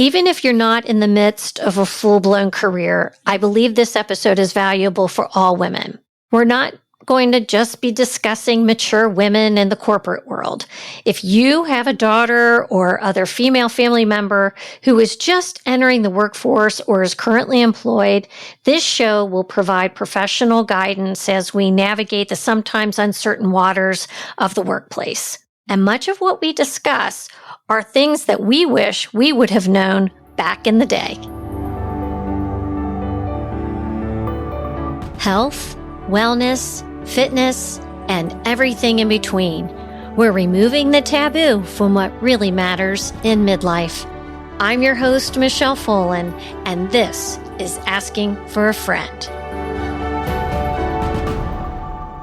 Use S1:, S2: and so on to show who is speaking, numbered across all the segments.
S1: Even if you're not in the midst of a full-blown career, I believe this episode is valuable for all women. We're not going to just be discussing mature women in the corporate world. If you have a daughter or other female family member who is just entering the workforce or is currently employed, this show will provide professional guidance as we navigate the sometimes uncertain waters of the workplace. And much of what we discuss are things that we wish we would have known back in the day. Health, wellness, fitness, and everything in between. We're removing the taboo from what really matters in midlife. I'm your host, Michelle Folan, and this is Asking for a Friend.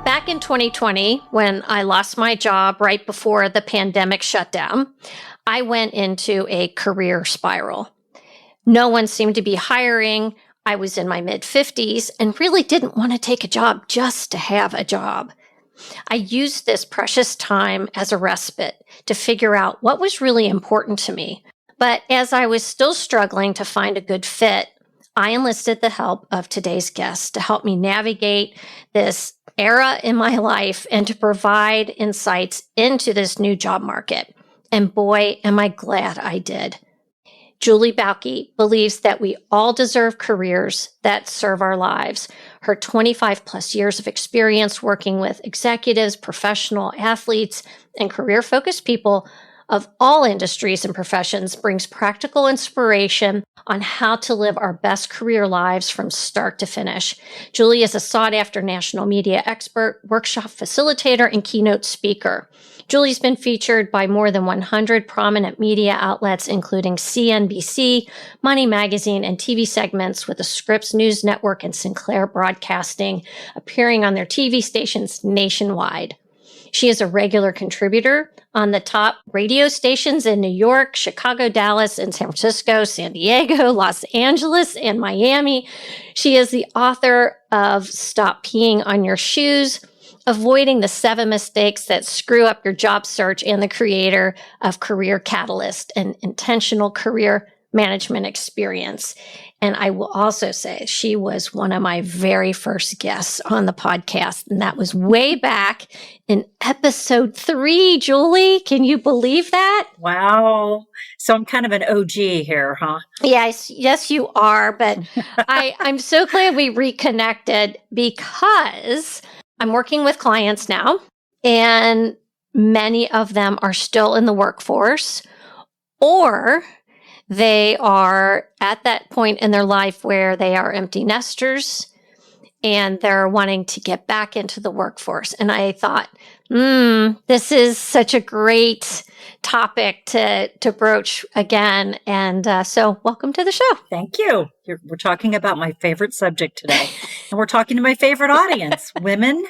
S1: Back in 2020, when I lost my job right before the pandemic shutdown, I went into a career spiral. No one seemed to be hiring. I was in my mid-50s and really didn't want to take a job just to have a job. I used this precious time as a respite to figure out what was really important to me. But as I was still struggling to find a good fit, I enlisted the help of today's guest to help me navigate this era in my life and to provide insights into this new job market. And boy, am I glad I did. Julie Bauke believes that we all deserve careers that serve our lives. Her 25 plus years of experience working with executives, professional athletes, and career-focused people of all industries and professions brings practical inspiration on how to live our best career lives from start to finish. Julie is a sought-after national media expert, workshop facilitator, and keynote speaker. Julie's been featured by more than 100 prominent media outlets, including CNBC, Money Magazine, and TV segments with the Scripps News Network and Sinclair Broadcasting, appearing on their TV stations nationwide. She is a regular contributor on the top radio stations in New York, Chicago, Dallas, and San Francisco, San Diego, Los Angeles, and Miami. She is the author of Stop Peeing on Your Shoes, Avoiding the 7 Mistakes That Screw Up Your Job Search, and the creator of Career Catalyst, an intentional career management experience. And I will also say she was one of my very first guests on the podcast, and that was way back in episode 3, Julie. Can you believe that?
S2: Wow. So I'm kind of an OG here, huh?
S1: Yes, you are. But I'm so glad we reconnected because I'm working with clients now, and many of them are still in the workforce, or they are at that point in their life where they are empty nesters and they're wanting to get back into the workforce. And I thought, this is such a great topic to broach again. And so welcome to the show.
S2: Thank you. We're talking about my favorite subject today. And we're talking to my favorite audience, women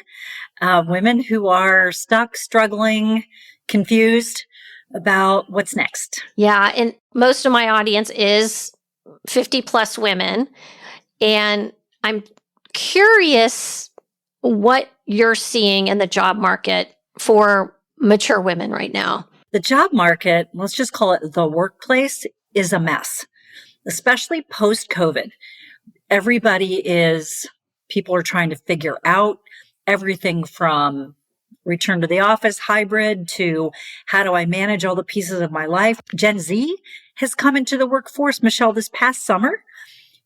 S2: who are stuck, struggling, confused about what's next.
S1: Yeah. And most of my audience is 50 plus women. And I'm curious what you're seeing in the job market for mature women right now.
S2: The job market, let's just call it the workplace, is a mess, especially post-COVID. People are trying to figure out everything from return to the office, hybrid, to how do I manage all the pieces of my life. Gen Z has come into the workforce. Michelle, this past summer,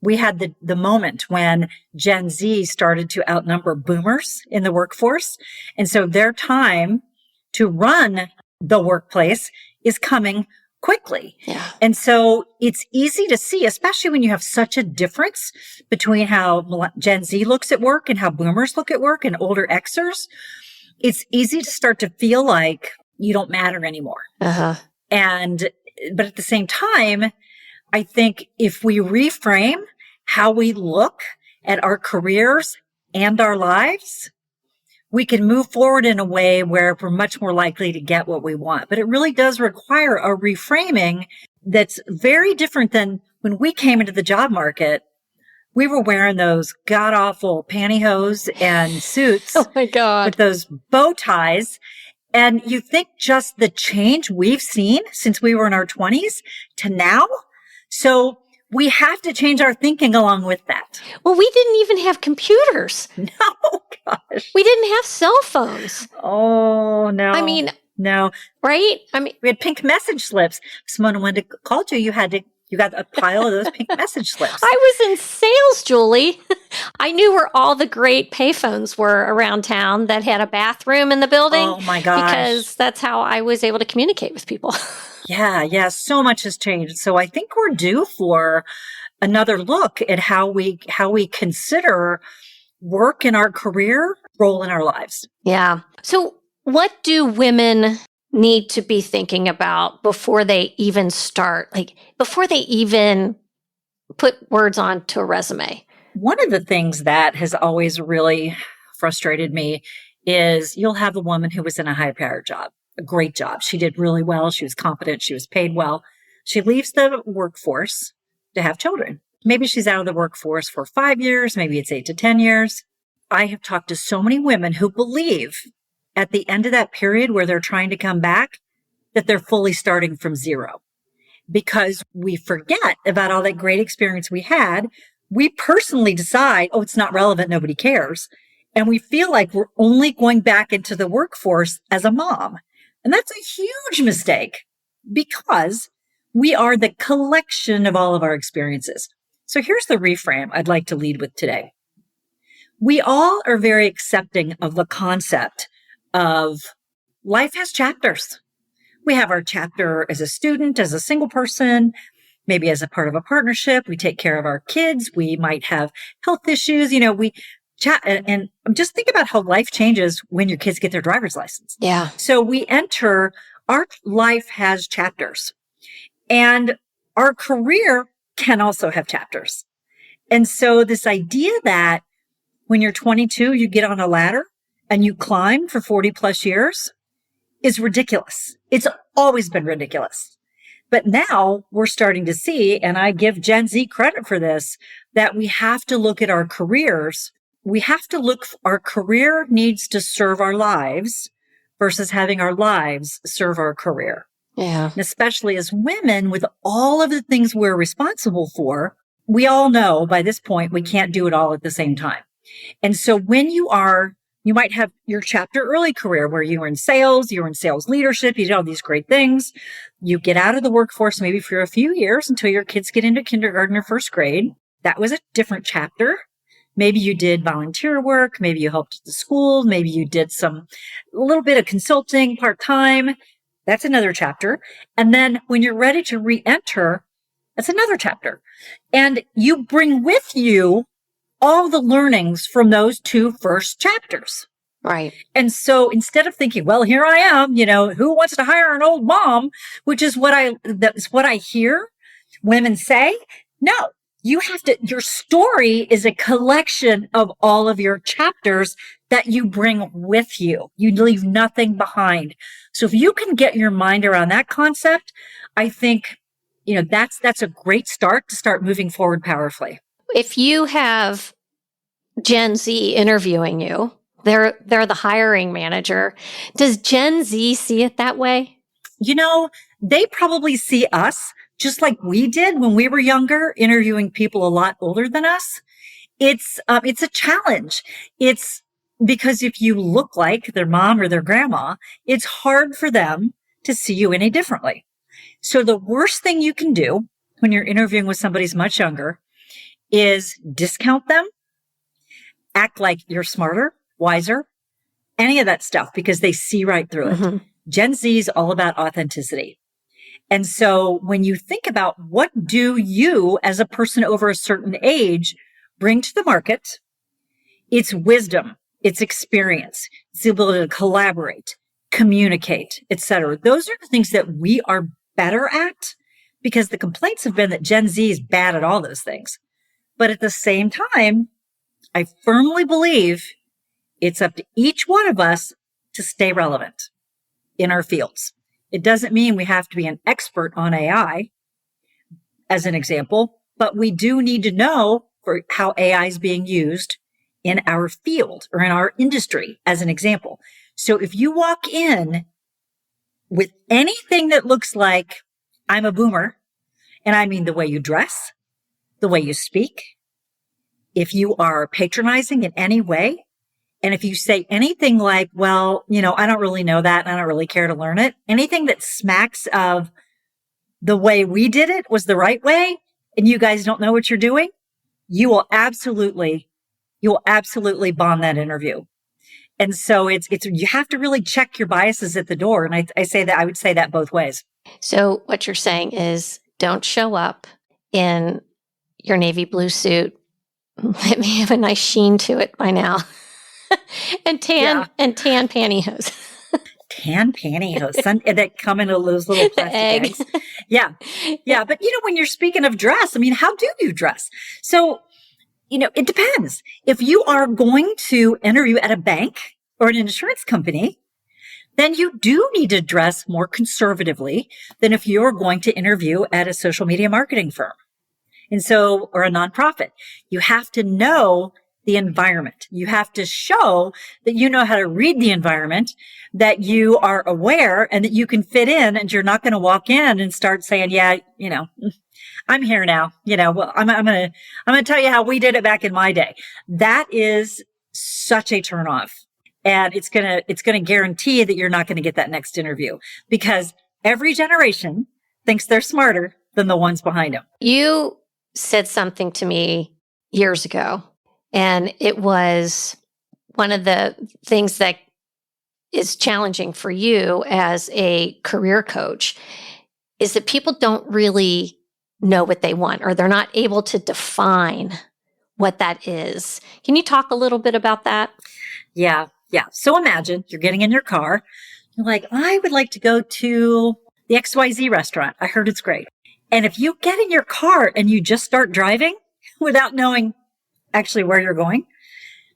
S2: we had the moment when Gen Z started to outnumber boomers in the workforce. And so their time to run the workplace is coming quickly.
S1: Yeah.
S2: And so it's easy to see, especially when you have such a difference between how Gen Z looks at work and how boomers look at work and older Xers. It's easy to start to feel like you don't matter anymore.
S1: Uh-huh.
S2: But at the same time, I think if we reframe how we look at our careers and our lives, we can move forward in a way where we're much more likely to get what we want. But it really does require a reframing that's very different than when we came into the job market. We were wearing those god-awful pantyhose and suits.
S1: Oh my God.
S2: With those bow ties. And you think just the change we've seen since we were in our 20s to now, So we have to change our thinking along with that.
S1: Well, we didn't even have thinking along with that. Well, we didn't even have computers.
S2: No, gosh.
S1: We didn't have cell phones.
S2: Oh, no.
S1: I mean,
S2: no.
S1: Right? I mean,
S2: we had pink message slips. Someone wanted to call you. You got a pile of those pink message slips.
S1: I was in sales, Julie. I knew where all the great payphones were around town that had a bathroom in the building.
S2: Oh my gosh.
S1: Because that's how I was able to communicate with people.
S2: Yeah. So much has changed. So I think we're due for another look at how we consider work in our career, role in our lives.
S1: Yeah. So what do women need to be thinking about before they even start, before they even put words onto a resume?
S2: One of the things that has always really frustrated me is you'll have a woman who was in a high-powered job, a great job. She did really well. She was competent. She was paid well. She leaves the workforce to have children. Maybe she's out of the workforce for 5 years. Maybe it's 8 to 10 years. I have talked to so many women who believe at the end of that period where they're trying to come back that they're fully starting from zero, because we forget about all that great experience we had. We personally decide, oh, it's not relevant. Nobody cares. And we feel like we're only going back into the workforce as a mom. And that's a huge mistake, because we are the collection of all of our experiences. So here's the reframe I'd like to lead with today. We all are very accepting of the concept of life has chapters. We have our chapter as a student, as a single person, maybe as a part of a partnership. We take care of our kids. We might have health issues. We chat, and just think about how life changes when your kids get their driver's license.
S1: Yeah.
S2: So our life has chapters, and our career can also have chapters. And so this idea that when you're 22, you get on a ladder and you climb for 40 plus years is ridiculous. It's always been ridiculous. But now we're starting to see, and I give Gen Z credit for this, that we have to look at our careers. Our career needs to serve our lives versus having our lives serve our career.
S1: Yeah.
S2: And especially as women, with all of the things we're responsible for, we all know by this point, we can't do it all at the same time. And so when you might have your chapter early career where you were in sales leadership, you did all these great things. You get out of the workforce maybe for a few years until your kids get into kindergarten or first grade. That was a different chapter. Maybe you did volunteer work. Maybe you helped at the school. Maybe you did a little bit of consulting part-time. That's another chapter. And then when you're ready to re-enter, that's another chapter. And you bring with you all the learnings from those two first chapters.
S1: Right.
S2: And so instead of thinking, well, here I am, who wants to hire an old mom, which is that's what I hear women say. No, your story is a collection of all of your chapters that you bring with you. You leave nothing behind. So if you can get your mind around that concept, I think, that's a great start to start moving forward powerfully. If you have
S1: Gen Z interviewing you, they're the hiring manager. Does Gen Z see it that way?
S2: They probably see us just like we did when we were younger, interviewing people a lot older than us. It's a challenge. It's because if you look like their mom or their grandma, it's hard for them to see you any differently. So the worst thing you can do when you're interviewing with somebody who's much younger is discount them, act like you're smarter, wiser, any of that stuff, because they see right through it. Mm-hmm. Gen Z is all about authenticity. And so when you think about what do you as a person over a certain age bring to the market, it's wisdom, it's experience, it's the ability to collaborate, communicate, etc. Those are the things that we are better at, because the complaints have been that Gen Z is bad at all those things. But at the same time, I firmly believe it's up to each one of us to stay relevant in our fields. It doesn't mean we have to be an expert on AI, as an example, but we do need to know for how AI is being used in our field or in our industry, as an example. So if you walk in with anything that looks like I'm a boomer And I mean the way you dress, the way you speak. If you are patronizing in any way, and if you say anything like, well, I don't really know that and I don't really care to learn it, anything that smacks of the way we did it was the right way and you guys don't know what you're doing, you will absolutely bomb that interview. And so you have to really check your biases at the door. And I would say that both ways.
S1: So what you're saying is don't show up in your navy blue suit. Let me have a nice sheen to it by now. and tan pantyhose.
S2: Tan pantyhose that come in those little plastic eggs. Yeah. Yeah. But when you're speaking of dress, how do you dress? So, it depends. If you are going to interview at a bank or an insurance company, then you do need to dress more conservatively than if you're going to interview at a social media marketing firm. And so, or a nonprofit, you have to know the environment. You have to show that you know how to read the environment, that you are aware and that you can fit in, and you're not going to walk in and start saying, yeah, I'm here now. Well, I'm going to tell you how we did it back in my day. That is such a turnoff. And it's going to guarantee that you're not going to get that next interview, because every generation thinks they're smarter than the ones behind them.
S1: You said something to me years ago, and it was one of the things that is challenging for you as a career coach is that people don't really know what they want, or they're not able to define what that is. Can you talk a little bit about that?
S2: Yeah. So imagine you're getting in your car. You're like, I would like to go to the XYZ restaurant. I heard it's great. And if you get in your car and you just start driving without knowing actually where you're going,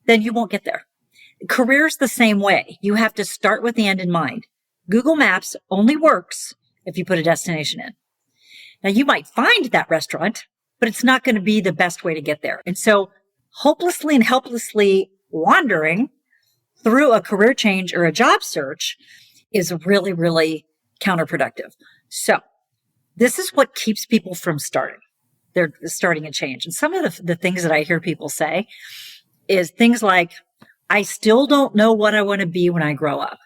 S2: then you won't get there. Career's the same way. You have to start with the end in mind. Google Maps only works if you put a destination in. Now, you might find that restaurant, but it's not going to be the best way to get there. And so hopelessly and helplessly wandering through a career change or a job search is really, really counterproductive. So this is what keeps people from starting. They're starting a change. And some of the things that I hear people say is things like, I still don't know what I want to be when I grow up.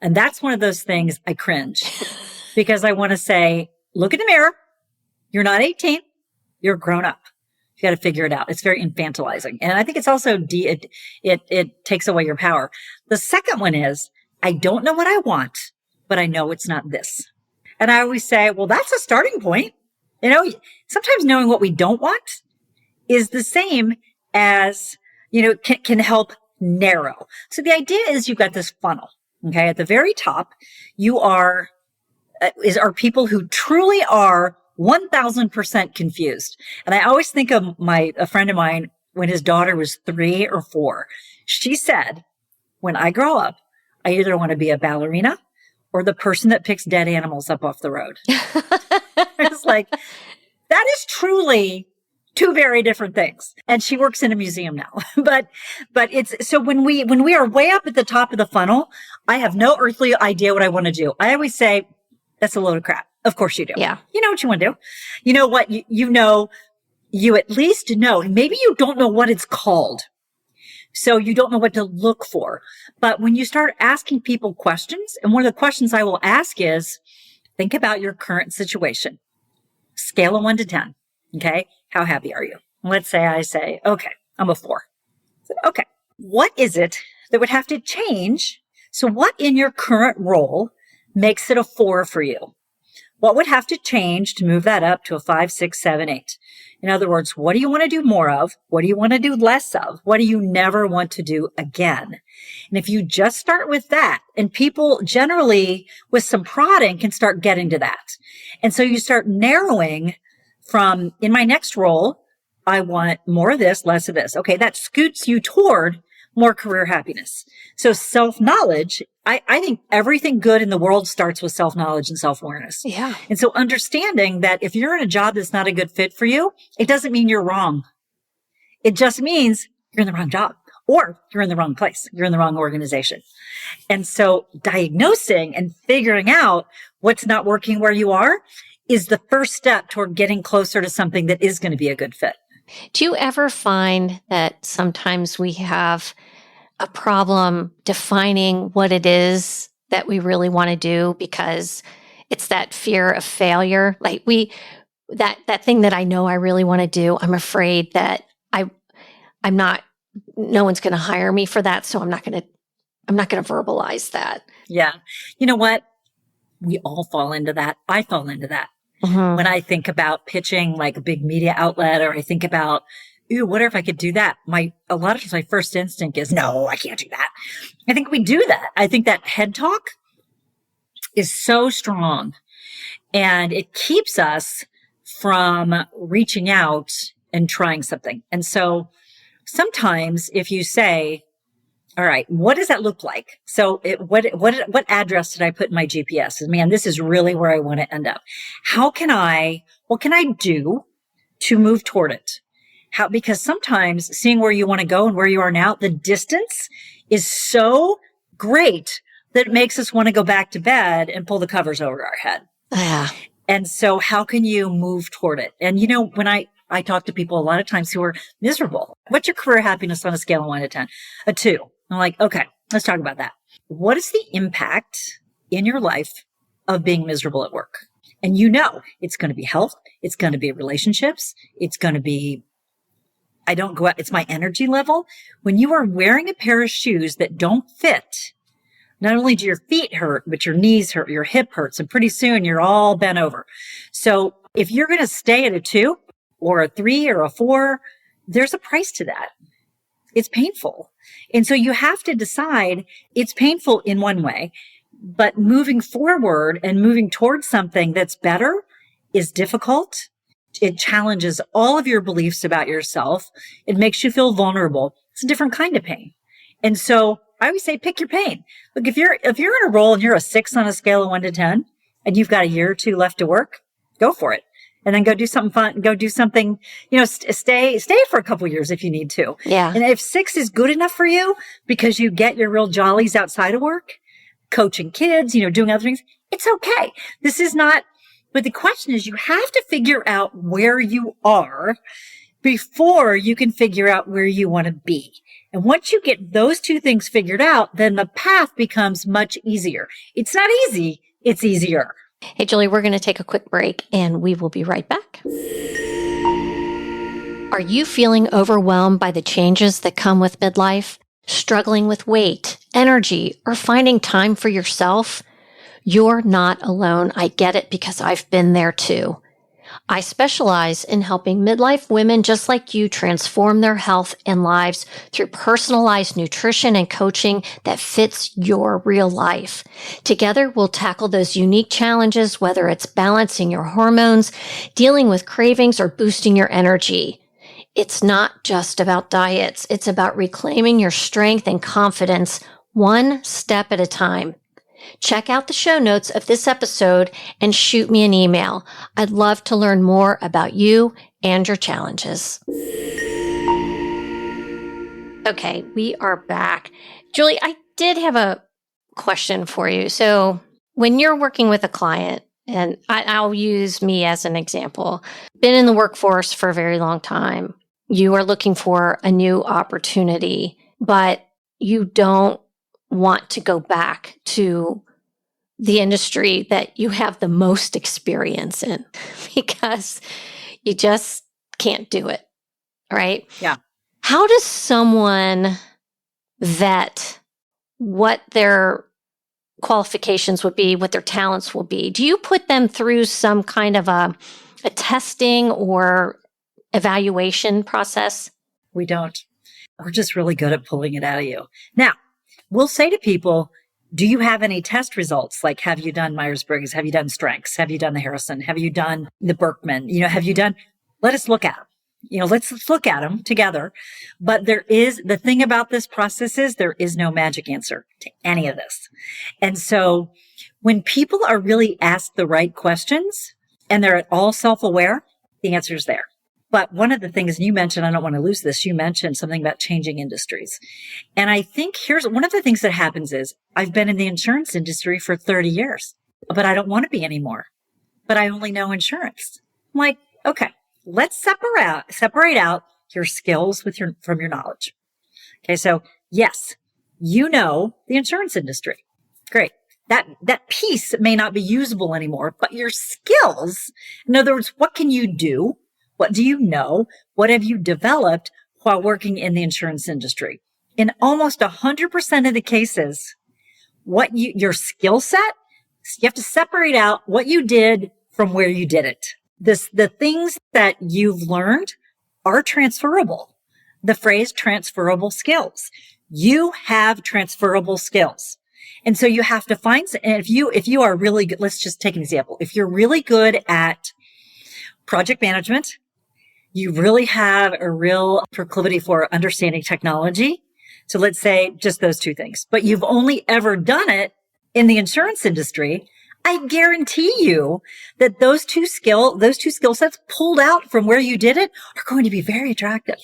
S2: And that's one of those things I cringe because I want to say, look in the mirror. You're not 18. You're grown up. You got to figure it out. It's very infantilizing. And I think it's also, it takes away your power. The second one is, I don't know what I want, but I know it's not this. And I always say, well, that's a starting point. Sometimes knowing what we don't want is the same as, can help narrow. So the idea is you've got this funnel. Okay. At the very top, are people who truly are 1000% confused. And I always think of a friend of mine when his daughter was 3 or 4. She said, when I grow up, I either want to be a ballerina or the person that picks dead animals up off the road. It's like, that is truly two very different things. And she works in a museum now. but it's, so when we are way up at the top of the funnel, I have no earthly idea what I want to do. I always say, that's a load of crap. Of course you do.
S1: Yeah.
S2: You know what you want to do. You know what? You at least know. Maybe you don't know what it's called. So you don't know what to look for. But when you start asking people questions, and one of the questions I will ask is, think about your current situation. Scale of 1 to 10. Okay. How happy are you? Let's say I say, okay, I'm a 4. So, okay. What is it that would have to change? So what in your current role makes it a 4 for you? What would have to change to move that up to a 5, 6, 7, 8? In other words, what do you want to do more of? What do you want to do less of? What do you never want to do again? And if you just start with that, and people generally with some prodding can start getting to that. And so you start narrowing from, in my next role, I want more of this, less of this. Okay, that scoots you toward more career happiness. So self-knowledge, I think everything good in the world starts with self-knowledge and self-awareness.
S1: Yeah.
S2: And so understanding that if you're in a job that's not a good fit for you, it doesn't mean you're wrong. It just means you're in the wrong job, or you're in the wrong place. You're in the wrong organization. And so diagnosing and figuring out what's not working where you are is the first step toward getting closer to something that is going to be a good fit.
S1: Do you ever find that sometimes we have a problem defining what it is that we really want to do because it's that fear of failure? Like that thing that I know I really want to do, I'm afraid that no one's going to hire me for that. So I'm not going to verbalize that.
S2: Yeah. You know what? We all fall into that. I fall into that.
S1: Mm-hmm.
S2: When I think about pitching like a big media outlet, or I think about, ooh, what if I could do that? A lot of times my first instinct is, no, I can't do that. I think we do that. I think that head talk is so strong, and it keeps us from reaching out and trying something. And so sometimes if you say, all right, what does that look like? So what address did I put in my GPS? Man, this is really where I want to end up. What can I do to move toward it? Because sometimes seeing where you want to go and where you are now, the distance is so great that it makes us want to go back to bed and pull the covers over our head.
S1: Yeah.
S2: And so how can you move toward it? And when I talk to people a lot of times who are miserable, what's your career happiness on a scale of 1 to 10? A 2. I'm like, okay, let's talk about that. What is the impact in your life of being miserable at work? And it's going to be health. It's going to be relationships. It's going to be, I don't go out. It's my energy level. When you are wearing a pair of shoes that don't fit, not only do your feet hurt, but your knees hurt, your hip hurts, and pretty soon you're all bent over. So if you're going to stay at a 2 or a 3 or a 4, there's a price to that. It's painful. And so you have to decide it's painful in one way, but moving forward and moving towards something that's better is difficult. It challenges all of your beliefs about yourself. It makes you feel vulnerable. It's a different kind of pain. And so I always say, pick your pain. Look, if you're in a role and you're a 6 on a scale of 1 to 10 and you've got a year or 2 left to work, go for it. And then go do something fun, go do something, stay for a couple of years if you need to.
S1: Yeah.
S2: And if 6 is good enough for you because you get your real jollies outside of work, coaching kids, doing other things, it's okay. This is not, but the question is you have to figure out where you are before you can figure out where you want to be. And once you get those 2 things figured out, then the path becomes much easier. It's not easy. It's easier.
S1: Hey, Julie, we're going to take a quick break and we will be right back. Are you feeling overwhelmed by the changes that come with midlife? Struggling with weight, energy, or finding time for yourself? You're not alone. I get it because I've been there too. I specialize in helping midlife women just like you transform their health and lives through personalized nutrition and coaching that fits your real life. Together, we'll tackle those unique challenges, whether it's balancing your hormones, dealing with cravings, or boosting your energy. It's not just about diets. It's about reclaiming your strength and confidence one step at a time. Check out the show notes of this episode and shoot me an email. I'd love to learn more about you and your challenges. Okay, we are back. Julie, I did have a question for you. So when you're working with a client, and I'll use me as an example, been in the workforce for a very long time, you are looking for a new opportunity, but you don't want to go back to the industry that you have the most experience in because you just can't do it, right?
S2: Yeah.
S1: How does someone vet what their qualifications would be, what their talents will be? Do you put them through some kind of a testing or evaluation process?
S2: We don't. We're just really good at pulling it out of you. Now, we'll say to people, do you have any test results? Like, have you done Myers-Briggs? Have you done Strengths? Have you done the Harrison? Have you done the Berkman? Let us look at them. Let's look at them together. But the thing about this process is there is no magic answer to any of this. And so when people are really asked the right questions and they're at all self-aware, the answer is there. But one of the things you mentioned, I don't want to lose this, you mentioned something about changing industries. And I think here's one of the things that happens is I've been in the insurance industry for 30 years, but I don't want to be anymore. but I only know insurance. I'm like, okay, let's separate out your skills from your knowledge. Okay. So yes, you know the insurance industry. Great. That piece may not be usable anymore, but your skills, in other words, what can you do? What do you know? What have you developed while working in the insurance industry? In almost 100% of the cases, your skill set, you have to separate out what you did from where you did it. The things that you've learned are transferable. The phrase transferable skills. You have transferable skills. And so you have to find, and if you are really good, let's just take an example. If you're really good at project management, you really have a real proclivity for understanding technology. So let's say just those two things, but you've only ever done it in the insurance industry. I guarantee you that those two skill sets pulled out from where you did it are going to be very attractive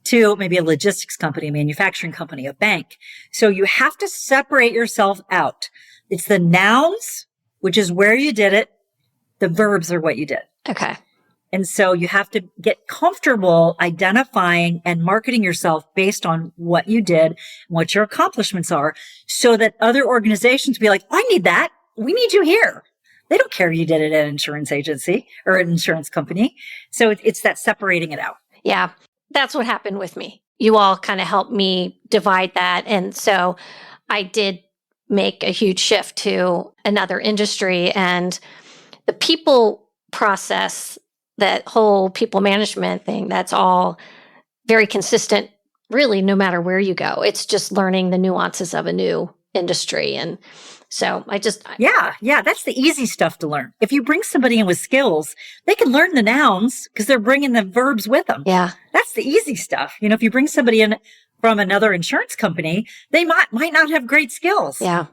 S2: to maybe a logistics company, a manufacturing company, a bank. So you have to separate yourself out. It's the nouns, which is where you did it. The verbs are what you did.
S1: Okay.
S2: And so you have to get comfortable identifying and marketing yourself based on what you did, what your accomplishments are, so that other organizations be like, I need that. We need you here. They don't care you did it at an insurance agency or an insurance company. So it's that separating it out.
S1: Yeah. That's what happened with me. You all kind of helped me divide that. And so I did make a huge shift to another industry, and the people process, that whole people management thing, that's all very consistent, really, no matter where you go. It's just learning the nuances of a new industry. And so
S2: Yeah, that's the easy stuff to learn. If you bring somebody in with skills, they can learn the nouns because they're bringing the verbs with them.
S1: Yeah.
S2: That's the easy stuff. If you bring somebody in from another insurance company, they might not have great skills.
S1: Yeah.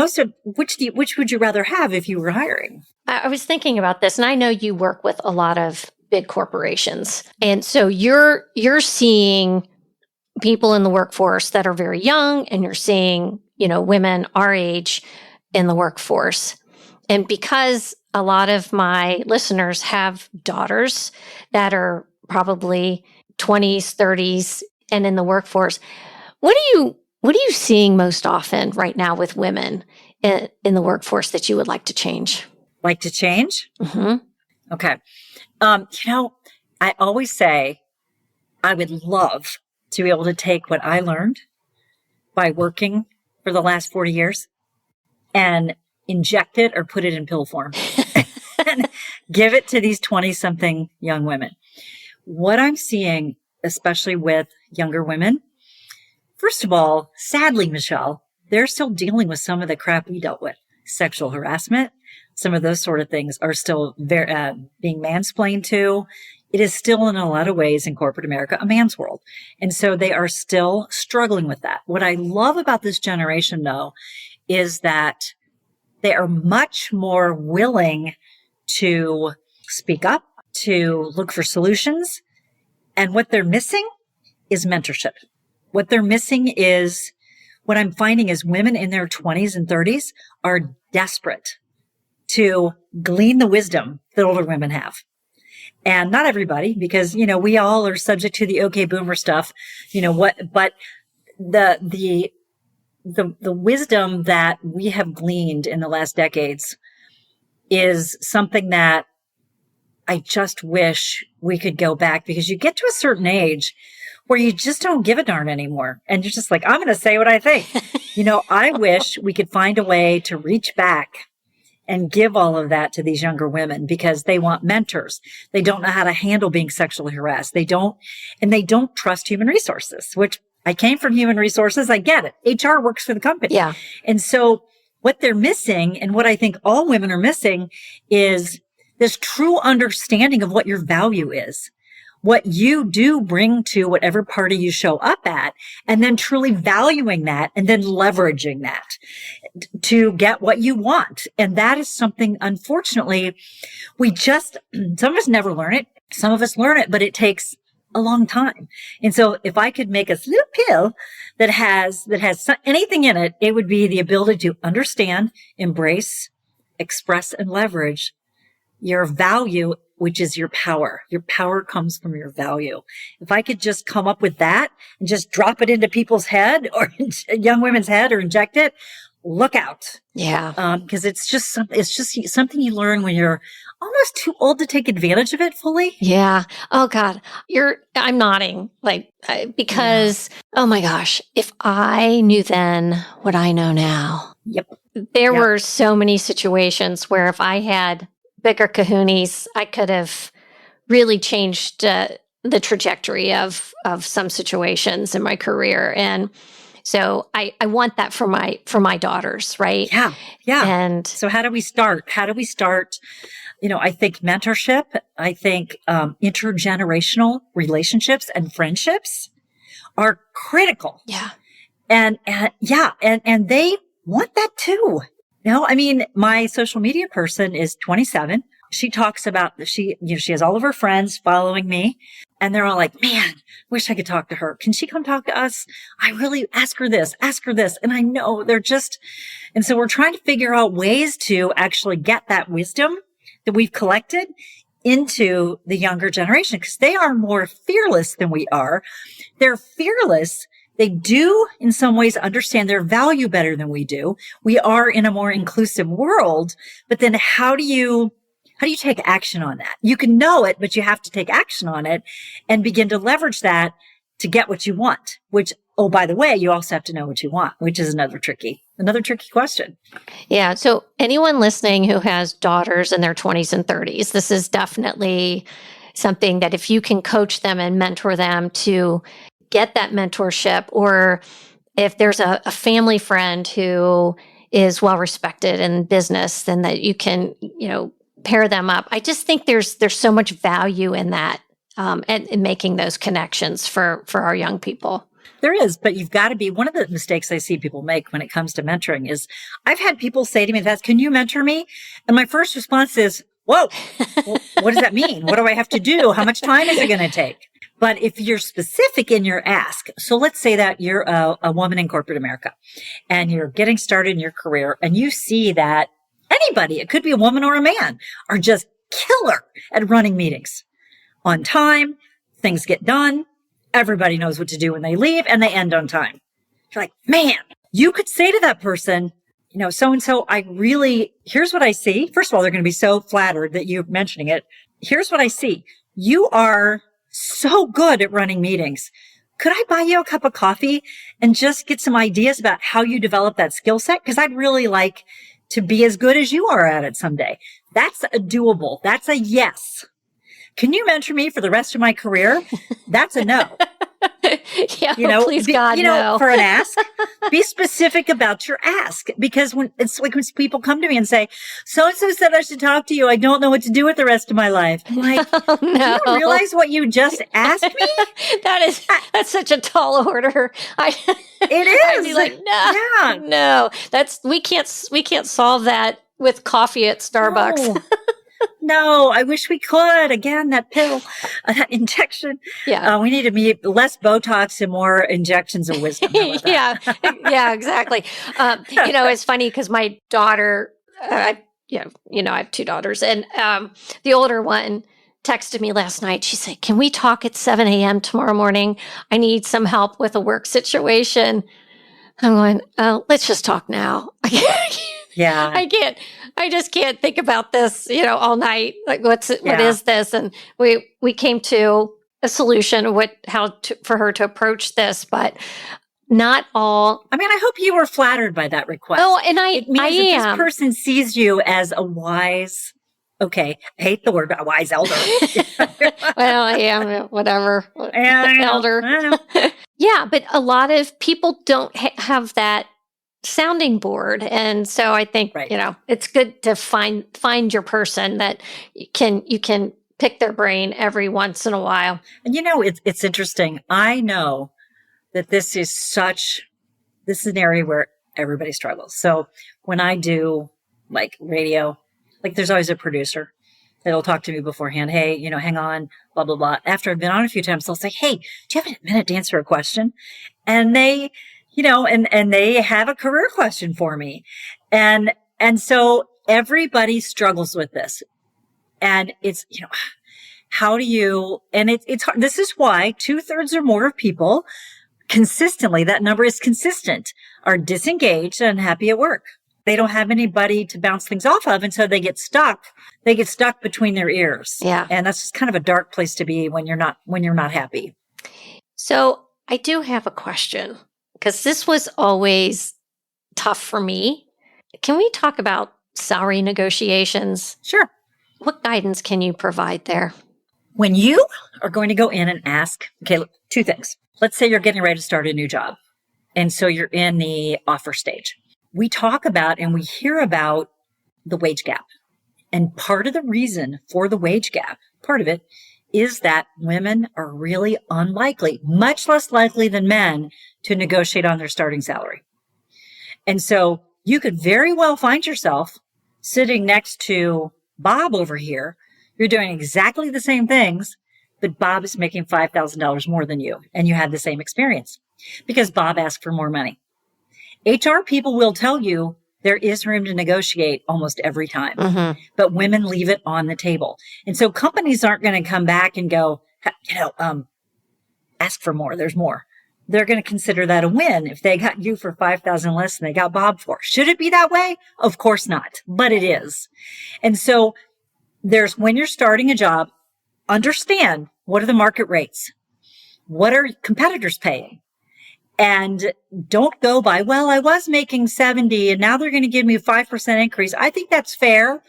S2: So which would you rather have if you were hiring?
S1: I was thinking about this, and I know you work with a lot of big corporations. And so you're seeing people in the workforce that are very young, and you're seeing, women our age in the workforce. And because a lot of my listeners have daughters that are probably 20s, 30s, and in the workforce, what are you seeing most often right now with women in the workforce that you would like to change?
S2: Like to change?
S1: Mm-hmm.
S2: Okay. I always say I would love to be able to take what I learned by working for the last 40 years and inject it or put it in pill form and give it to these 20-something young women. What I'm seeing, especially with younger women, first of all, sadly, Michelle, they're still dealing with some of the crap we dealt with. Sexual harassment, some of those sort of things are still being mansplained to. It is still in a lot of ways in corporate America, a man's world. And so they are still struggling with that. What I love about this generation, though, is that they are much more willing to speak up, to look for solutions. And what they're missing is mentorship. What they're missing is, what I'm finding is women in their 20s and 30s are desperate to glean the wisdom that older women have. And not everybody, because, we all are subject to the okay boomer stuff, but the wisdom that we have gleaned in the last decades is something that I just wish we could go back, because you get to a certain age where you just don't give a darn anymore. And you're just like, I'm going to say what I think. I wish we could find a way to reach back and give all of that to these younger women, because they want mentors. They don't know how to handle being sexually harassed. They don't trust human resources, which I came from human resources. I get it. HR works for the company.
S1: Yeah.
S2: And so what they're missing, and what I think all women are missing, is this true understanding of what your value is, what you do bring to whatever party you show up at, and then truly valuing that and then leveraging that to get what you want. And that is something, unfortunately, some of us never learn it. Some of us learn it, but it takes a long time. And so if I could make a little pill that has anything in it, it would be the ability to understand, embrace, express, and leverage your value, which is your power. Your power comes from your value. If I could just come up with that and just drop it into people's head or young women's head or inject it, look out.
S1: Yeah.
S2: Because it's just something you learn when you're almost too old to take advantage of it fully.
S1: Yeah. Oh God. I'm nodding because, oh my gosh, if I knew then what I know now.
S2: Yep.
S1: There were so many situations where if I had bigger kahunas, I could have really changed the trajectory of some situations in my career. And so I want that for my daughters, right?
S2: Yeah. Yeah.
S1: And
S2: so how do we start? I think mentorship, I think intergenerational relationships and friendships are critical.
S1: Yeah.
S2: And they want that too. My social media person is 27. She talks about, she has all of her friends following me and they're all like, man, wish I could talk to her. Can she come talk to us? I really ask her this. And I know and so we're trying to figure out ways to actually get that wisdom that we've collected into the younger generation because they are more fearless than we are. They're fearless. They do in some ways understand their value better than we do. We are in a more inclusive world, but then how do you take action on that? You can know it, but you have to take action on it and begin to leverage that to get what you want, which, oh, by the way, you also have to know what you want, which is another tricky question.
S1: Yeah. So anyone listening who has daughters in their 20s and 30s, this is definitely something that if you can coach them and mentor them to get that mentorship, or if there's a family friend who is well respected in business, then that you can, pair them up. I just think there's so much value in that, and in making those connections for our young people.
S2: There is, but you've got to be, one of the mistakes I see people make when it comes to mentoring is I've had people say to me, can you mentor me? And my first response is, whoa, well, what does that mean? What do I have to do? How much time is it going to take? But if you're specific in your ask, so let's say that you're a woman in corporate America and you're getting started in your career and you see that anybody, it could be a woman or a man, are just killer at running meetings on time. Things get done. Everybody knows what to do when they leave and they end on time. You're like, man, you could say to that person, so-and-so, here's what I see. First of all, they're going to be so flattered that you're mentioning it. Here's what I see. You are so good at running meetings. Could I buy you a cup of coffee and just get some ideas about how you develop that skill set? Because I'd really like to be as good as you are at it someday. That's a doable. That's a yes. Can you mentor me for the rest of my career? That's a no.
S1: Yeah, please God, no.
S2: For an ask, be specific about your ask. Because when people come to me and say, so-and-so said I should talk to you. I don't know what to do with the rest of my life. I'm like,
S1: no.
S2: Do you realize what you just asked me?
S1: That's such a tall order.
S2: It is.
S1: I'd be like, no. We can't solve that with coffee at Starbucks.
S2: No, I wish we could. Again, that pill, that injection.
S1: Yeah.
S2: We need to be less Botox and more injections of wisdom.
S1: Yeah. Yeah, exactly. It's funny because my daughter, I have two daughters, and the older one texted me last night. She said, can we talk at 7 a.m. tomorrow morning? I need some help with a work situation. I'm going, let's just talk now.
S2: Yeah.
S1: I just can't think about this, all night. Like, what is this? And we came to a solution of for her to approach this, but not all.
S2: I hope you were flattered by that request.
S1: Oh, and
S2: it means
S1: I am.
S2: That this person sees you as a wise, I hate the word, but a wise elder.
S1: Well, I am, whatever. Elder.
S2: I know.
S1: Yeah, but a lot of people don't have that sounding board. And so I think, it's good to find your person that you can pick their brain every once in a while.
S2: And it's interesting. I know that this is an area where everybody struggles. So when I do radio, there's always a producer that'll talk to me beforehand. Hey, hang on, blah, blah, blah. After I've been on a few times, they'll say, hey, do you have a minute to answer a question? And they, and they have a career question for me. And so everybody struggles with this. And it's, how do you, and it's hard. This is why 2/3 or more of people consistently, that number is consistent, are disengaged and unhappy at work. They don't have anybody to bounce things off of. And so they get stuck. They get stuck between their ears.
S1: Yeah.
S2: And that's just kind of a dark place to be when you're not happy.
S1: So I do have a question, because this was always tough for me. Can we talk about salary negotiations?
S2: Sure.
S1: What guidance can you provide there?
S2: When you are going to go in and ask, okay, look, two things. Let's say you're getting ready to start a new job. And so you're in the offer stage. We talk about and we hear about the wage gap. And part of the reason for the wage gap, part of it, is that women are really unlikely, much less likely than men, to negotiate on their starting salary. And so you could very well find yourself sitting next to Bob over here. You're doing exactly the same things, but Bob is making $5,000 more than you, and you had the same experience because Bob asked for more money. HR people will tell you there is room to negotiate almost every time, but women leave it on the table. And so companies aren't going to come back and go, ask for more. There's more. They're going to consider that a win if they got you for $5,000 less than they got Bob for. Should it be that way? Of course not, but it is. And so when you're starting a job, understand what are the market rates? What are competitors paying? And don't go by, well, I was making 70 and now they're going to give me a 5% increase. I think that's fair.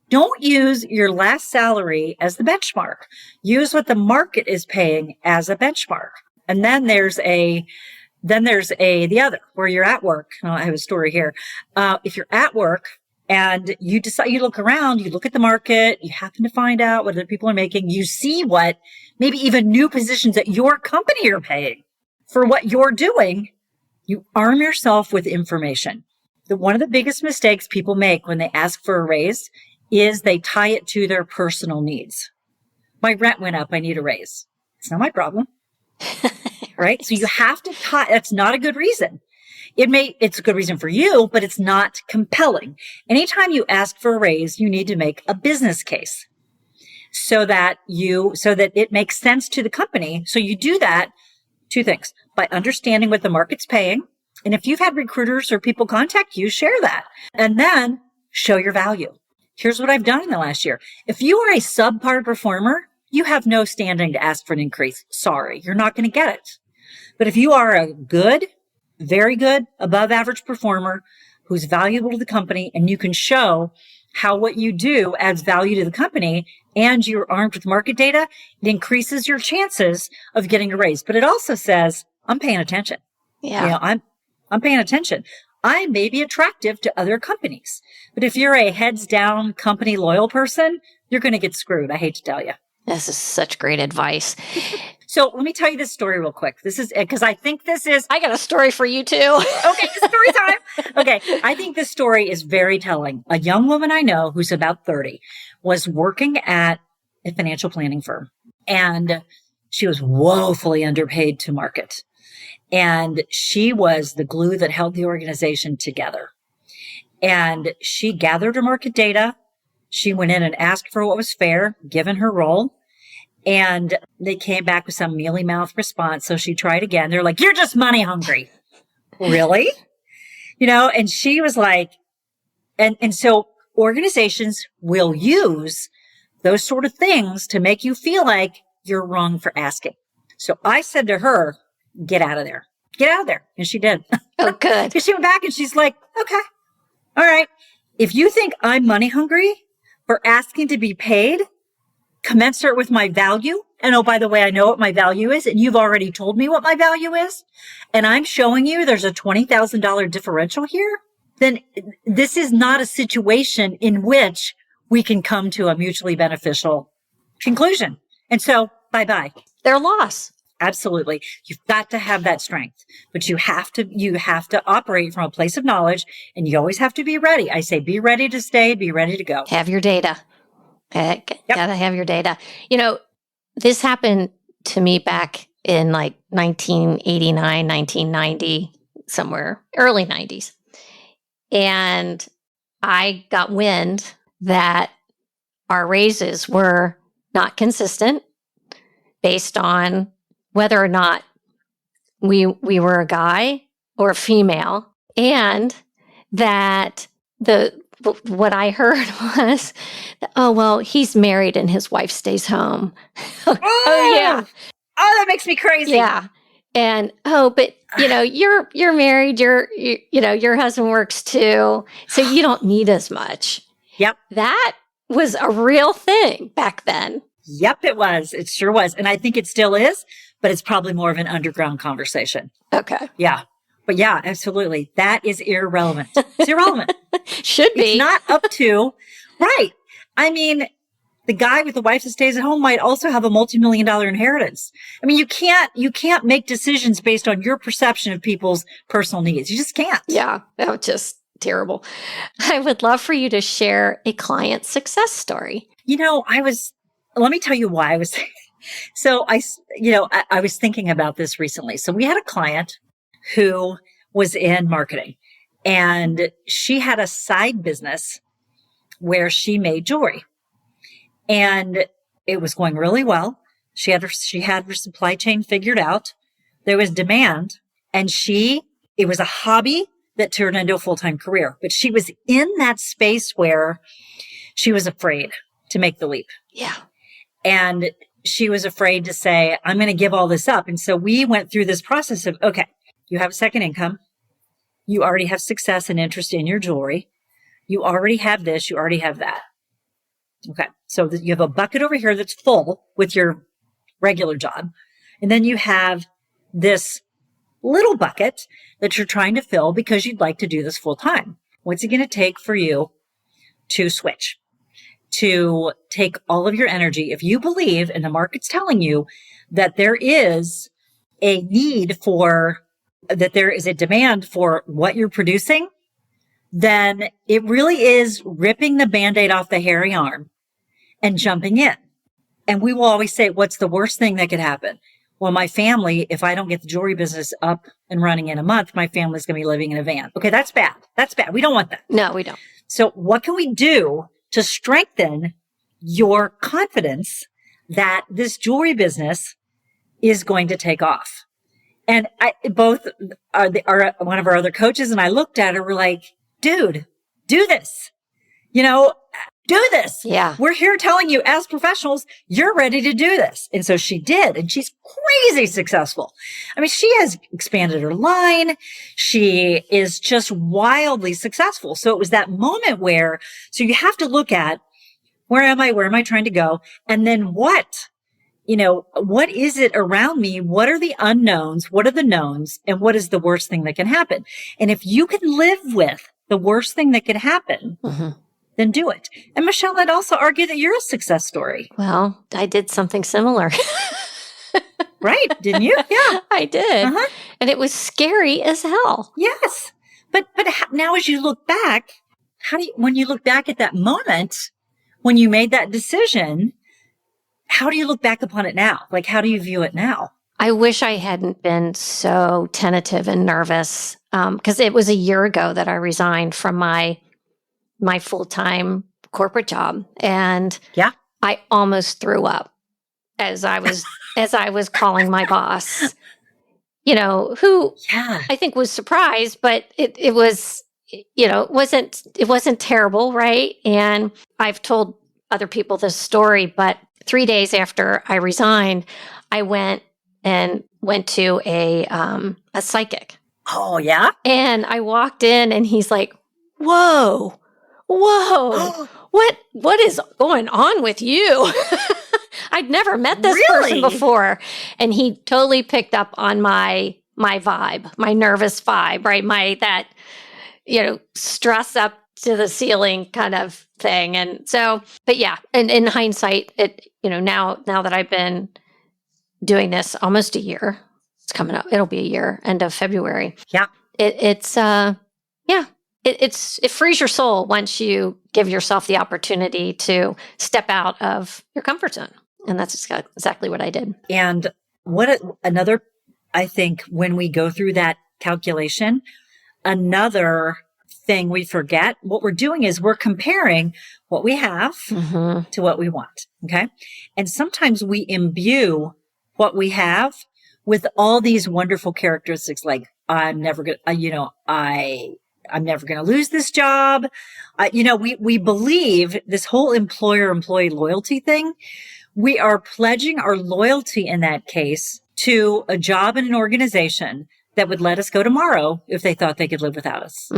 S2: Don't use your last salary as the benchmark. Use what the market is paying as a benchmark. And then there's the other where you're at work. I have a story here. If you're at work and you decide, you look around, you look at the market, you happen to find out what other people are making, you see what maybe even new positions at your company are paying for what you're doing, you arm yourself with information. One of the biggest mistakes people make when they ask for a raise is they tie it to their personal needs. My rent went up. I need a raise. It's not my problem. Right? So you have to tie, that's not a good reason. It's a good reason for you, but it's not compelling. Anytime you ask for a raise, you need to make a business case so that it makes sense to the company. So you do that, two things, by understanding what the market's paying. And if you've had recruiters or people contact you, share that and then show your value. Here's what I've done in the last year. If you are a subpar performer, you have no standing to ask for an increase. Sorry, you're not going to get it. But if you are a good, very good, above average performer who's valuable to the company and you can show how what you do adds value to the company and you're armed with market data, it increases your chances of getting a raise. But it also says, I'm paying attention.
S1: Yeah.
S2: I'm paying attention. I may be attractive to other companies, but if you're a heads down company loyal person, you're going to get screwed. I hate to tell you.
S1: This is such great advice.
S2: So let me tell you this story real quick. This is because I think this is.
S1: I got a story for you too.
S2: Okay, story time. Okay, I think this story is very telling. A young woman I know who's about 30 was working at a financial planning firm, and she was woefully underpaid to market. And she was the glue that held the organization together. And she gathered her market data. She went in and asked for what was fair, given her role. And they came back with some mealy-mouthed response. So she tried again. They're like, you're just money hungry. Really? And she was like, and so organizations will use those sort of things to make you feel like you're wrong for asking. So I said to her, get out of there. Get out of there. And she did.
S1: Oh, good.
S2: Because she went back and she's like, okay, all right. If you think I'm money hungry for asking to be paid commensurate with my value, and oh, by the way, I know what my value is, and you've already told me what my value is, and I'm showing you there's a $20,000 differential here, then this is not a situation in which we can come to a mutually beneficial conclusion. And so, bye-bye.
S1: Their loss.
S2: Absolutely. You've got to have that strength, but you have to operate from a place of knowledge, and you always have to be ready. I say, be ready to stay, be ready to go.
S1: Have your data. Gotta have your data. This happened to me back in like 1989, 1990, somewhere early 90s. And I got wind that our raises were not consistent based on whether or not we were a guy or a female, and that what I heard was, oh, well, he's married and his wife stays home. Oh, yeah.
S2: Oh, that makes me crazy.
S1: Yeah. And, oh, but you're married, your husband works too. So you don't need as much.
S2: Yep.
S1: That was a real thing back then.
S2: Yep, it was. It sure was. And I think it still is, but it's probably more of an underground conversation.
S1: Okay.
S2: Yeah. But yeah, absolutely. That is irrelevant. It's irrelevant.
S1: Should be.
S2: It's not up to, right. I mean, the guy with the wife that stays at home might also have a multi-million-dollar inheritance. I mean, you can't make decisions based on your perception of people's personal needs. You just can't.
S1: Yeah. Oh, just terrible. I would love for you to share a client success story.
S2: Let me tell you why I was, I was thinking about this recently. So we had a client who was in marketing, and she had a side business where she made jewelry, and it was going really well. She had her supply chain figured out. There was demand, and it was a hobby that turned into a full-time career, but she was in that space where she was afraid to make the leap.
S1: Yeah.
S2: And she was afraid to say, I'm going to give all this up. And so we went through this process of, okay, you have a second income. You already have success and interest in your jewelry. You already have this. You already have that. Okay. So you have a bucket over here that's full with your regular job. And then you have this little bucket that you're trying to fill because you'd like to do this full time. What's it going to take for you to switch? To take all of your energy. If you believe, and the market's telling you that there is a demand for what you're producing, then it really is ripping the Band-Aid off the hairy arm and jumping in. And we will always say, what's the worst thing that could happen? Well, my family, if I don't get the jewelry business up and running in a month, my family's going to be living in a van. Okay, that's bad. That's bad. We don't want that.
S1: No, we don't.
S2: So what can we do to strengthen your confidence that this jewelry business is going to take off? And one of our other coaches and I looked at her, we're like, dude, do this. Do this.
S1: Yeah.
S2: We're here telling you as professionals, you're ready to do this. And so she did. And she's crazy successful. I mean, she has expanded her line. She is just wildly successful. So it was that moment so you have to look at, where am I? Where am I trying to go? And then what is it around me? What are the unknowns? What are the knowns? And what is the worst thing that can happen? And if you can live with the worst thing that could happen, then do it. And Michelle, I'd also argue that you're a success story.
S1: Well, I did something similar.
S2: Right. Didn't you? Yeah.
S1: I did. Uh-huh. And it was scary as hell.
S2: Yes. But now as you look back, when you look back at that moment, when you made that decision, how do you look back upon it now? Like, how do you view it now?
S1: I wish I hadn't been so tentative and nervous, because it was a year ago that I resigned from my full-time corporate job. And
S2: yeah,
S1: I almost threw up as I was calling my boss, who I think was surprised, but it was, it wasn't terrible. Right. And I've told other people this story, but 3 days after I resigned, I went to a psychic.
S2: Oh yeah.
S1: And I walked in and he's like, whoa, what is going on with you? I'd never met this person before. And he totally picked up on my vibe, my nervous vibe, right? Stress up to the ceiling kind of thing. And so, but yeah, and in hindsight, now that I've been doing this almost a year, it's coming up, it'll be a year, end of February.
S2: Yeah.
S1: It frees your soul once you give yourself the opportunity to step out of your comfort zone. And that's exactly what I did.
S2: And I think when we go through that calculation, another thing we forget, what we're doing is we're comparing what we have to what we want. Okay. And sometimes we imbue what we have with all these wonderful characteristics, like I'm never going to, I'm never going to lose this job. We believe this whole employer-employee loyalty thing. We are pledging our loyalty in that case to a job in an organization that would let us go tomorrow if they thought they could live without us.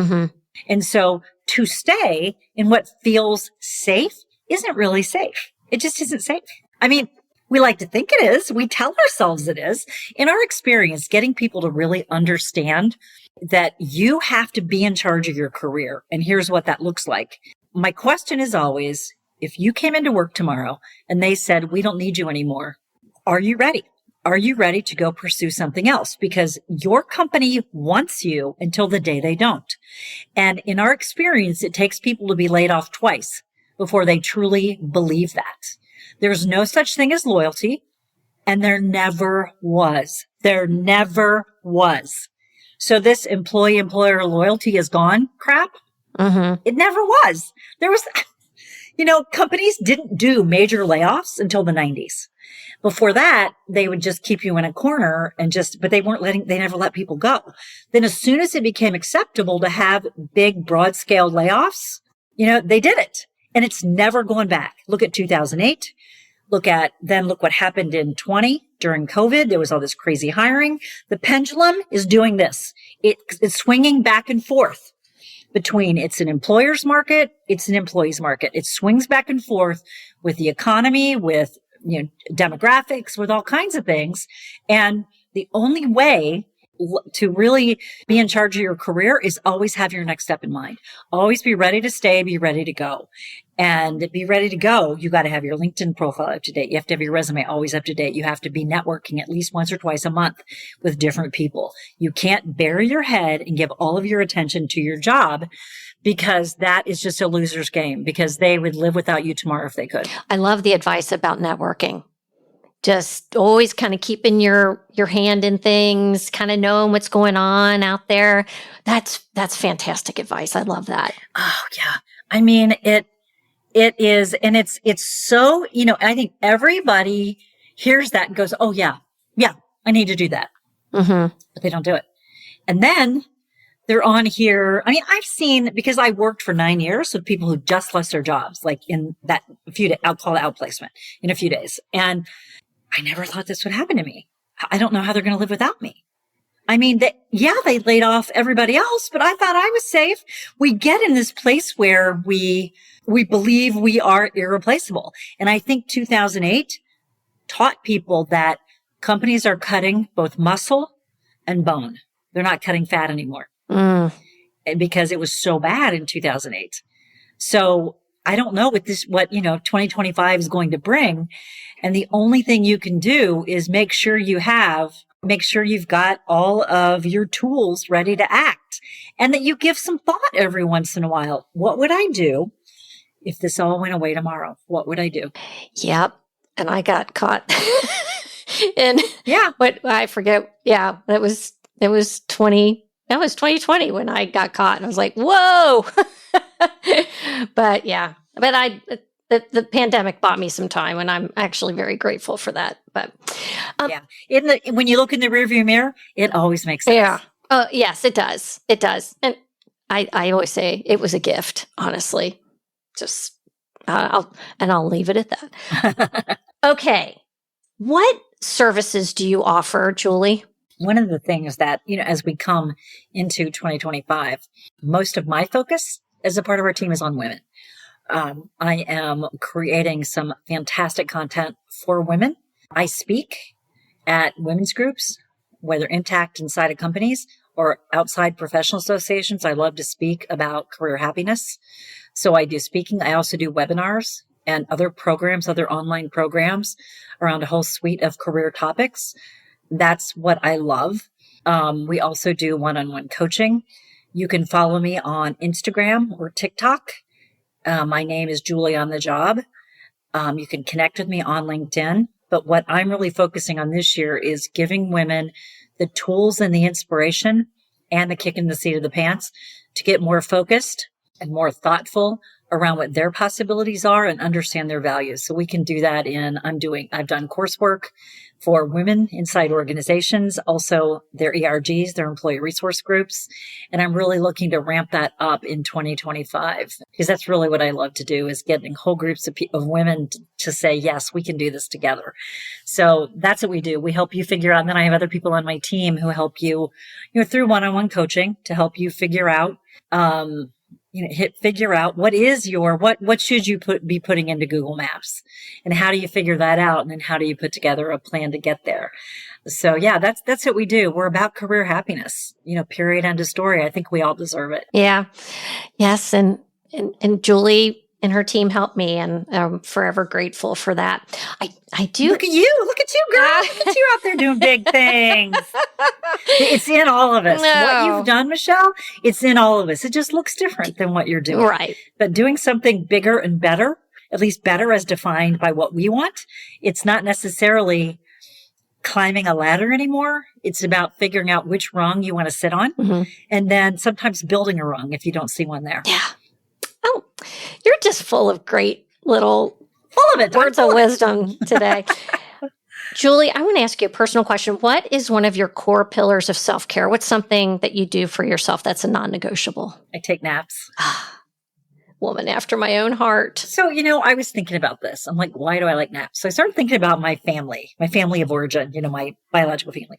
S2: And so to stay in what feels safe isn't really safe. It just isn't safe. I mean, we like to think it is. We tell ourselves it is. In our experience, getting people to really understand that you have to be in charge of your career. And here's what that looks like. My question is always, if you came into work tomorrow and they said, we don't need you anymore, are you ready? Are you ready to go pursue something else? Because your company wants you until the day they don't. And in our experience, it takes people to be laid off twice before they truly believe that. There's no such thing as loyalty, and there never was. There never was. So this employee-employer loyalty is gone crap. It never was. There was, companies didn't do major layoffs until the 90s. Before that, they would just keep you in a corner but they never let people go. Then as soon as it became acceptable to have big, broad scale layoffs, they did it. And it's never going back. Look at 2008. Look what happened in 20 during COVID. There was all this crazy hiring. The pendulum is doing this. It's swinging back and forth between it's an employer's market, it's an employee's market. It swings back and forth with the economy, with demographics, with all kinds of things. And the only way to really be in charge of your career is always have your next step in mind. Always be ready to stay, be ready to go. And be ready to go, you got to have your LinkedIn profile up to date. You have to have your resume always up to date. You have to be networking at least once or twice a month with different people. You can't bury your head and give all of your attention to your job, because that is just a loser's game, because they would live without you tomorrow if they could.
S1: I love the advice about networking. Just always kind of keeping your hand in things, kind of knowing what's going on out there. That's fantastic advice. I love that.
S2: Oh yeah. I mean, it is, and it's so, I think everybody hears that and goes, oh yeah, I need to do that. But they don't do it. And then they're on here. I mean, I've seen, because I worked for 9 years with people who just lost their jobs, like in that few days, I'll call it outplacement in a few days. And I never thought this would happen to me. I don't know how they're going to live without me. I mean, they laid off everybody else, but I thought I was safe. We get in this place where we believe we are irreplaceable. And I think 2008 taught people that companies are cutting both muscle and bone. They're not cutting fat anymore because it was so bad in 2008. So I don't know what 2025 is going to bring. And the only thing you can do is make sure you've got all of your tools ready to act, and that you give some thought every once in a while. What would I do if this all went away tomorrow? What would I do?
S1: Yep. And I got caught. And I forget. Yeah. That was 2020 when I got caught, and I was like, whoa. But yeah, the pandemic bought me some time, and I'm actually very grateful for that. But when you look in the rearview mirror, it always makes sense. Yeah. Yes, it does. It does. And I always say it was a gift, honestly. Just I'll leave it at that. Okay. What services do you offer, Julie?
S2: One of the things that, as we come into 2025, most of my focus as a part of our team is on women. I am creating some fantastic content for women. I speak at women's groups, whether intact inside of companies or outside professional associations. I love to speak about career happiness. So I do speaking. I also do webinars and other online programs around a whole suite of career topics. That's what I love. We also do one-on-one coaching. You can follow me on Instagram or TikTok. My name is Julie on the Job. You can connect with me on LinkedIn. But what I'm really focusing on this year is giving women the tools and the inspiration and the kick in the seat of the pants to get more focused and more thoughtful around what their possibilities are and understand their values. So we can do that I've done coursework for women inside organizations, also their ERGs, their employee resource groups. And I'm really looking to ramp that up in 2025 because that's really what I love to do is getting whole groups of women to say, yes, we can do this together. So that's what we do. We help you figure out. And then I have other people on my team who help you, through one-on-one coaching to help you figure out, figure out what should you be putting into Google Maps and how do you figure that out? And then how do you put together a plan to get there? So yeah, that's what we do. We're about career happiness, period, end of story. I think we all deserve it.
S1: Yeah. Yes. And Julie and her team helped me, and I'm forever grateful for that. I do.
S2: Look at you, girl. Look at you out there doing big things. It's in all of us.
S1: No.
S2: What you've done, Michelle, it's in all of us. It just looks different than what you're doing.
S1: Right.
S2: But doing something bigger and better, at least better as defined by what we want, it's not necessarily climbing a ladder anymore. It's about figuring out which rung you want to sit on, and then sometimes building a rung if you don't see one there.
S1: Yeah. Oh, you're just full of great little
S2: it.
S1: Words of wisdom today. Julie, I want to ask you a personal question. What is one of your core pillars of self-care? What's something that you do for yourself that's a non-negotiable?
S2: I take naps.
S1: Woman after my own heart.
S2: So, I was thinking about this. I'm like, why do I like naps? So I started thinking about my family of origin, my biological family.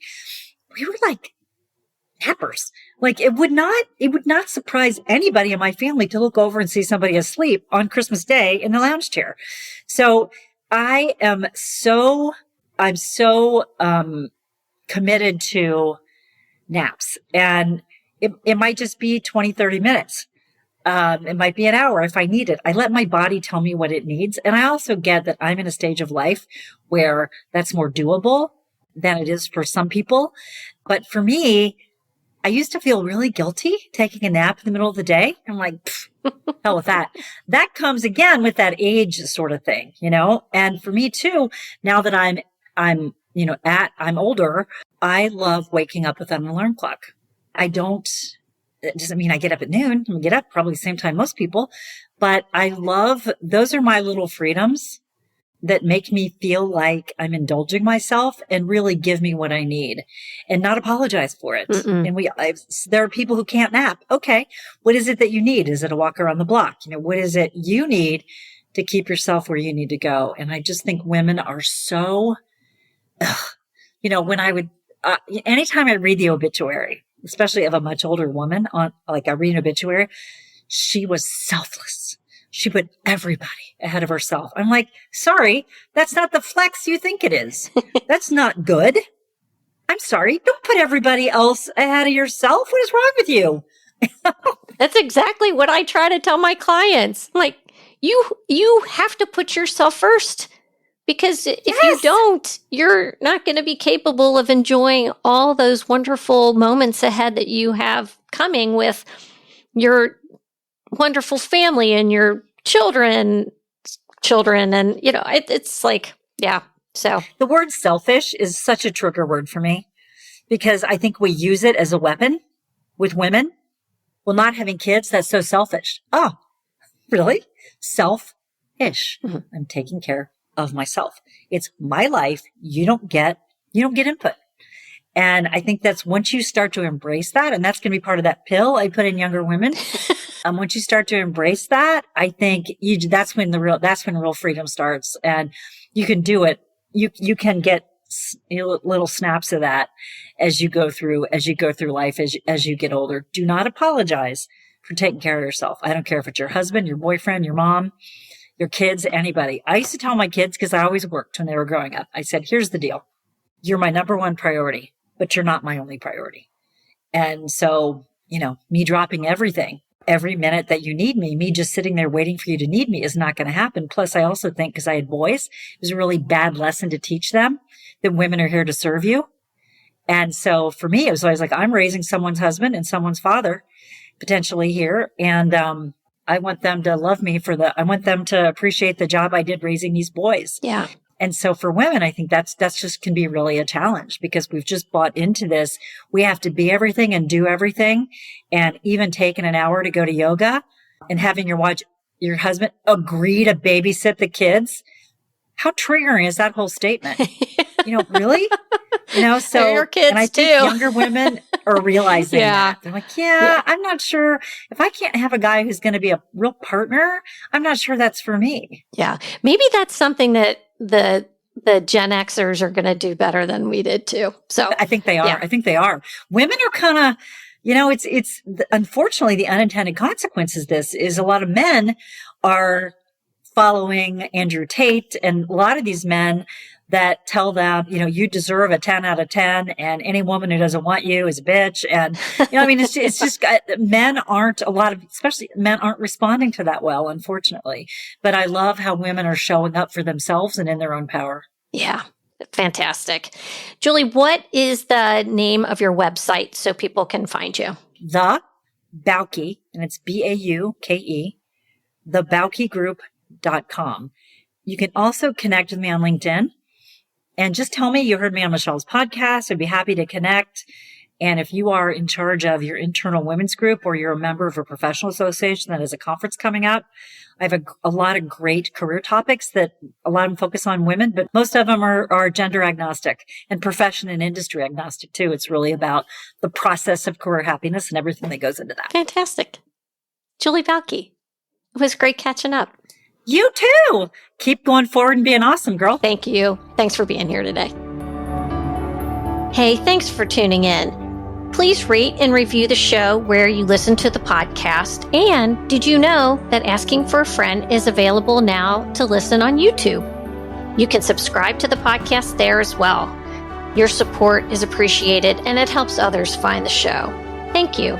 S2: We were like nappers. Like it would not surprise anybody in my family to look over and see somebody asleep on Christmas Day in the lounge chair. So I'm so committed to naps, and it might just be 20, 30 minutes. It might be an hour if I need it. I let my body tell me what it needs. And I also get that I'm in a stage of life where that's more doable than it is for some people. But for me, I used to feel really guilty taking a nap in the middle of the day. I'm like, hell with that. That comes again with that age sort of thing, and for me too, now that I'm older, I love waking up with an alarm clock. It doesn't mean I get up at noon. I get up probably the same time most people, but those are my little freedoms that make me feel like I'm indulging myself and really give me what I need and not apologize for it.
S1: Mm-mm.
S2: And there are people who can't nap. Okay. What is it that you need? Is it a walk around the block? What is it you need to keep yourself where you need to go? And I just think women are so, when I would, anytime I read the obituary, especially of a much older woman I read an obituary, she was selfless. She put everybody ahead of herself. I'm like, sorry, that's not the flex you think it is. That's not good. I'm sorry. Don't put everybody else ahead of yourself. What is wrong with you?
S1: That's exactly what I try to tell my clients. Like, you have to put yourself first, because if you don't, you're not going to be capable of enjoying all those wonderful moments ahead that you have coming with your wonderful family and your children. And, it's like, yeah. So
S2: the word selfish is such a trigger word for me because I think we use it as a weapon with women. Well, not having kids, that's so selfish. Oh, really? Selfish. Mm-hmm. I'm taking care of myself. It's my life. You don't get input. And I think that's once you start to embrace that, and that's going to be part of that pill I put in younger women. Once you start to embrace that, I think that's when real freedom starts, and you can do it. You can get little snaps of that as you go through life, as you get older. Do not apologize for taking care of yourself. I don't care if it's your husband, your boyfriend, your mom, your kids, anybody. I used to tell my kids, because I always worked when they were growing up, I said, here's the deal. You're my number one priority, but you're not my only priority. And so, me dropping everything every minute that you need me just sitting there waiting for you to need me is not going to happen. Plus, I also think, because I had boys, it was a really bad lesson to teach them that women are here to serve you. And so for me, it was always like, I'm raising someone's husband and someone's father potentially here. And, I want them to love me I want them to appreciate the job I did raising these boys.
S1: Yeah.
S2: And so for women, I think that's just can be really a challenge because we've just bought into this. We have to be everything and do everything. And even taking an hour to go to yoga and having your husband agree to babysit the kids. How triggering is that whole statement? Really? So
S1: they're your kids
S2: and I think
S1: too.
S2: younger women are realizing that. They're like, I'm not sure if I can't have a guy who's going to be a real partner. I'm not sure that's for me.
S1: Yeah. Maybe that's something that the Gen Xers are going to do better than we did too. So
S2: I think they are.
S1: Yeah.
S2: I think they are. Women are kind of, it's unfortunately the unintended consequences of this is a lot of men are following Andrew Tate and a lot of these men that tell them, you deserve a 10 out of 10 and any woman who doesn't want you is a bitch. And, it's just especially men aren't responding to that well, unfortunately. But I love how women are showing up for themselves and in their own power.
S1: Yeah. Fantastic. Julie, what is the name of your website so people can find you?
S2: The Bauke, and it's Bauke, thebaukegroup.com. You can also connect with me on LinkedIn and just tell me you heard me on Michelle's podcast. I'd be happy to connect. And if you are in charge of your internal women's group or you're a member of a professional association that has a conference coming up, I have a lot of great career topics that a lot of them focus on women, but most of them are gender agnostic and profession and industry agnostic too. It's really about the process of career happiness and everything that goes into that.
S1: Fantastic. Julie Bauke, it was great catching up.
S2: You too. Keep going forward and being awesome, girl.
S1: Thank you. Thanks for being here today. Hey, thanks for tuning in. Please rate and review the show where you listen to the podcast. And did you know that asking for a friend is available now to listen on YouTube? You can subscribe to the podcast there as well. Your support is appreciated and it helps others find the show. Thank you.